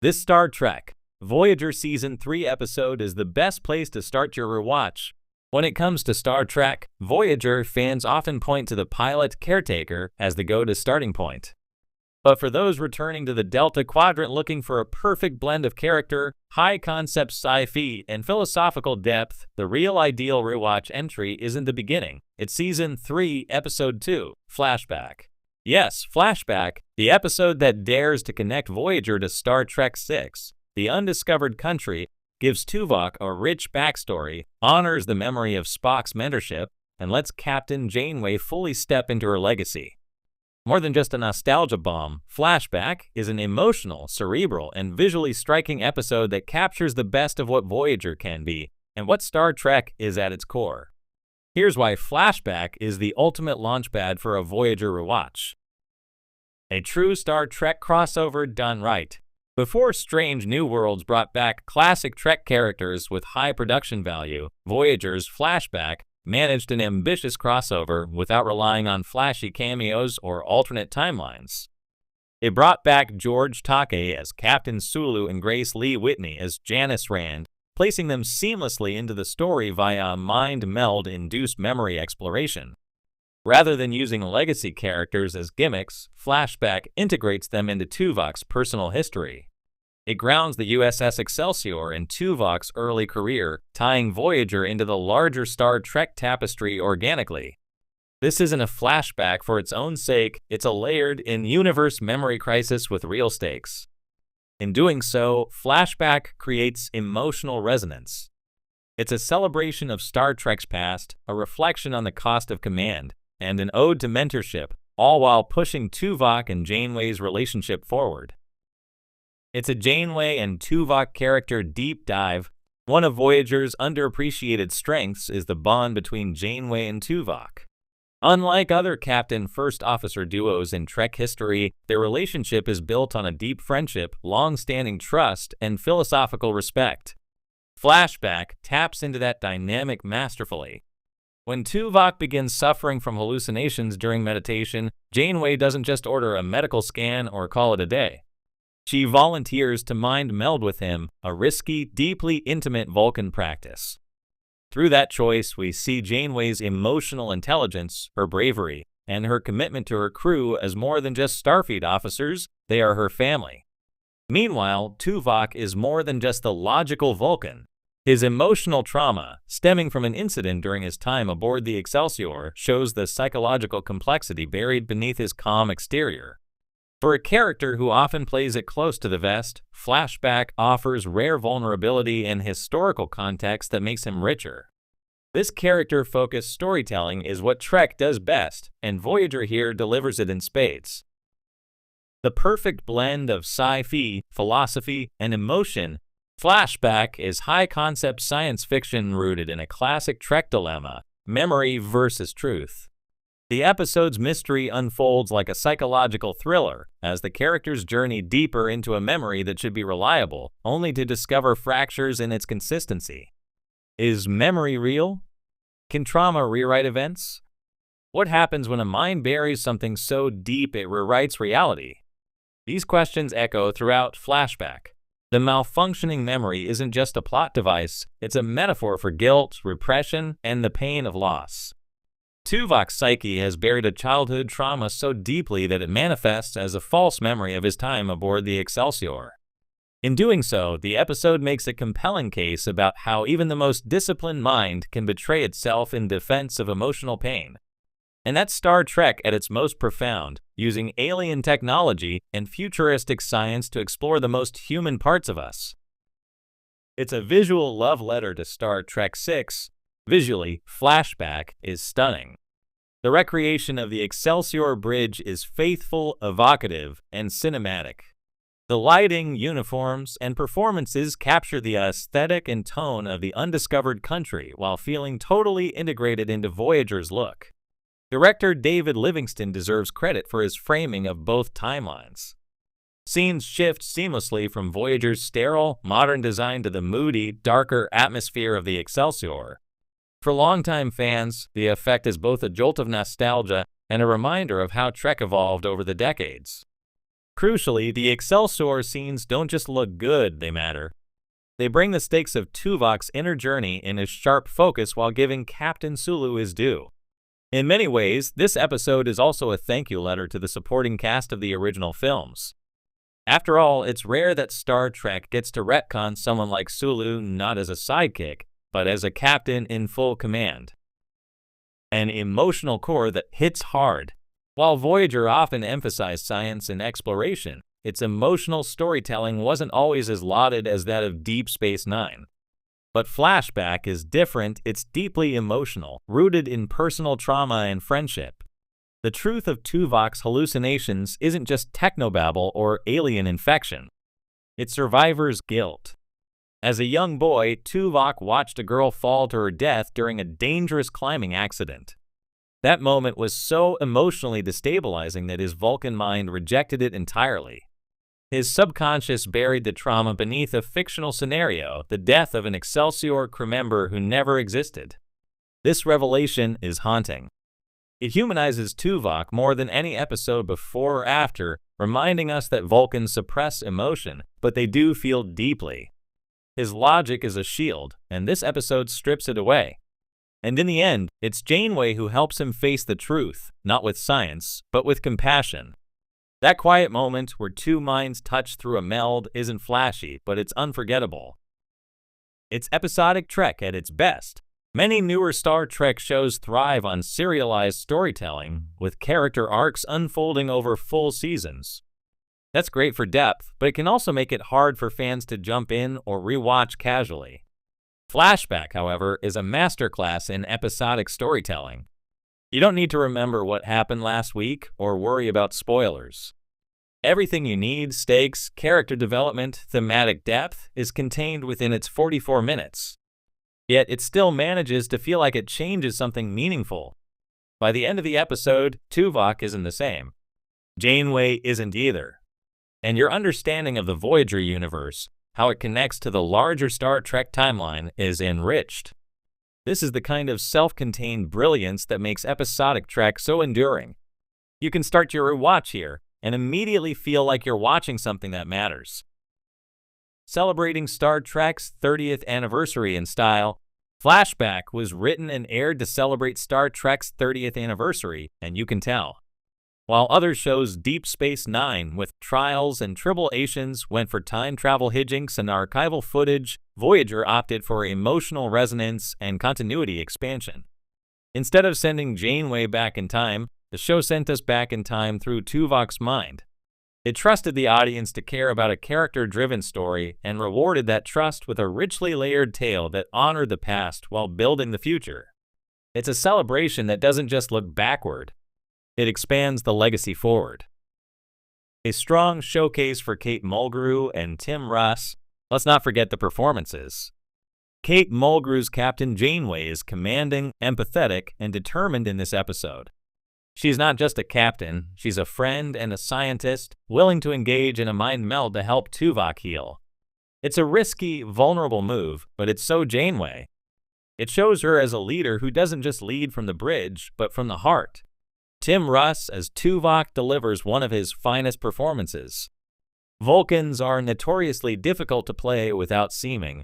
This Star Trek Voyager Season 3 episode is the best place to start your rewatch. When it comes to Star Trek Voyager, fans often point to the pilot Caretaker as the go-to starting point. But for those returning to the Delta Quadrant looking for a perfect blend of character, high-concept sci-fi, and philosophical depth, the real ideal rewatch entry isn't the beginning. It's Season 3, Episode 2, Flashback. Yes, Flashback, the episode that dares to connect Voyager to Star Trek VI, The Undiscovered Country, gives Tuvok a rich backstory, honors the memory of Spock's mentorship, and lets Captain Janeway fully step into her legacy. More than just a nostalgia bomb, Flashback is an emotional, cerebral, and visually striking episode that captures the best of what Voyager can be, and what Star Trek is at its core. Here's why Flashback is the ultimate launchpad for a Voyager rewatch. A true Star Trek crossover done right. Before Strange New Worlds brought back classic Trek characters with high production value, Voyager's Flashback managed an ambitious crossover without relying on flashy cameos or alternate timelines. It brought back George Takei as Captain Sulu and Grace Lee Whitney as Janice Rand, placing them seamlessly into the story via a mind meld-induced memory exploration. Rather than using legacy characters as gimmicks, Flashback integrates them into Tuvok's personal history. It grounds the USS Excelsior in Tuvok's early career, tying Voyager into the larger Star Trek tapestry organically. This isn't a flashback for its own sake, it's a layered, in-universe memory crisis with real stakes. In doing so, Flashback creates emotional resonance. It's a celebration of Star Trek's past, a reflection on the cost of command, and an ode to mentorship, all while pushing Tuvok and Janeway's relationship forward. It's a Janeway and Tuvok character deep dive. One of Voyager's underappreciated strengths is the bond between Janeway and Tuvok. Unlike other captain-first officer duos in Trek history, their relationship is built on a deep friendship, long-standing trust, and philosophical respect. Flashback taps into that dynamic masterfully. When Tuvok begins suffering from hallucinations during meditation, Janeway doesn't just order a medical scan or call it a day. She volunteers to mind meld with him, a risky, deeply intimate Vulcan practice. Through that choice, we see Janeway's emotional intelligence, her bravery, and her commitment to her crew as more than just Starfleet officers, they are her family. Meanwhile, Tuvok is more than just the logical Vulcan. His emotional trauma, stemming from an incident during his time aboard the Excelsior, shows the psychological complexity buried beneath his calm exterior. For a character who often plays it close to the vest, Flashback offers rare vulnerability and historical context that makes him richer. This character-focused storytelling is what Trek does best, and Voyager here delivers it in spades. The perfect blend of sci-fi, philosophy, and emotion, Flashback is high-concept science fiction rooted in a classic Trek dilemma, memory versus truth. The episode's mystery unfolds like a psychological thriller, as the characters journey deeper into a memory that should be reliable, only to discover fractures in its consistency. Is memory real? Can trauma rewrite events? What happens when a mind buries something so deep it rewrites reality? These questions echo throughout Flashback. The malfunctioning memory isn't just a plot device, it's a metaphor for guilt, repression, and the pain of loss. Tuvok's psyche has buried a childhood trauma so deeply that it manifests as a false memory of his time aboard the Excelsior. In doing so, the episode makes a compelling case about how even the most disciplined mind can betray itself in defense of emotional pain. And that's Star Trek at its most profound, using alien technology and futuristic science to explore the most human parts of us. It's a visual love letter to Star Trek VI. Visually, Flashback is stunning. The recreation of the Excelsior Bridge is faithful, evocative, and cinematic. The lighting, uniforms, and performances capture the aesthetic and tone of the undiscovered country while feeling totally integrated into Voyager's look. Director David Livingston deserves credit for his framing of both timelines. Scenes shift seamlessly from Voyager's sterile, modern design to the moody, darker atmosphere of the Excelsior. For longtime fans, the effect is both a jolt of nostalgia and a reminder of how Trek evolved over the decades. Crucially, the Excelsior scenes don't just look good, they matter. They bring the stakes of Tuvok's inner journey into sharp focus while giving Captain Sulu his due. In many ways, this episode is also a thank you letter to the supporting cast of the original films. After all, it's rare that Star Trek gets to retcon someone like Sulu not as a sidekick, but as a captain in full command. An emotional core that hits hard. While Voyager often emphasized science and exploration, its emotional storytelling wasn't always as lauded as that of Deep Space Nine. But Flashback is different. It's deeply emotional, rooted in personal trauma and friendship. The truth of Tuvok's hallucinations isn't just technobabble or alien infection. It's survivor's guilt. As a young boy, Tuvok watched a girl fall to her death during a dangerous climbing accident. That moment was so emotionally destabilizing that his Vulcan mind rejected it entirely. His subconscious buried the trauma beneath a fictional scenario, the death of an Excelsior crew member who never existed. This revelation is haunting. It humanizes Tuvok more than any episode before or after, reminding us that Vulcans suppress emotion, but they do feel deeply. His logic is a shield, and this episode strips it away. And in the end, it's Janeway who helps him face the truth, not with science, but with compassion. That quiet moment where two minds touch through a meld isn't flashy, but it's unforgettable. It's episodic Trek at its best. Many newer Star Trek shows thrive on serialized storytelling, with character arcs unfolding over full seasons. That's great for depth, but it can also make it hard for fans to jump in or rewatch casually. Flashback, however, is a masterclass in episodic storytelling. You don't need to remember what happened last week or worry about spoilers. Everything you need, stakes, character development, thematic depth, is contained within its 44 minutes. Yet it still manages to feel like it changes something meaningful. By the end of the episode, Tuvok isn't the same. Janeway isn't either. And your understanding of the Voyager universe, how it connects to the larger Star Trek timeline, is enriched. This is the kind of self-contained brilliance that makes episodic Trek so enduring. You can start your rewatch here and immediately feel like you're watching something that matters. Celebrating Star Trek's 30th anniversary in style, Flashback was written and aired to celebrate Star Trek's 30th anniversary, and you can tell. While other shows Deep Space Nine with trials and tribulations went for time travel hijinks and archival footage, Voyager opted for emotional resonance and continuity expansion. Instead of sending Janeway back in time, the show sent us back in time through Tuvok's mind. It trusted the audience to care about a character-driven story and rewarded that trust with a richly layered tale that honored the past while building the future. It's a celebration that doesn't just look backward. It expands the legacy forward. A strong showcase for Kate Mulgrew and Tim Russ. Let's not forget the performances. Kate Mulgrew's Captain Janeway is commanding, empathetic, and determined in this episode. She's not just a captain, she's a friend and a scientist, willing to engage in a mind meld to help Tuvok heal. It's a risky, vulnerable move, but it's so Janeway. It shows her as a leader who doesn't just lead from the bridge, but from the heart. Tim Russ as Tuvok delivers one of his finest performances. Vulcans are notoriously difficult to play without seeming,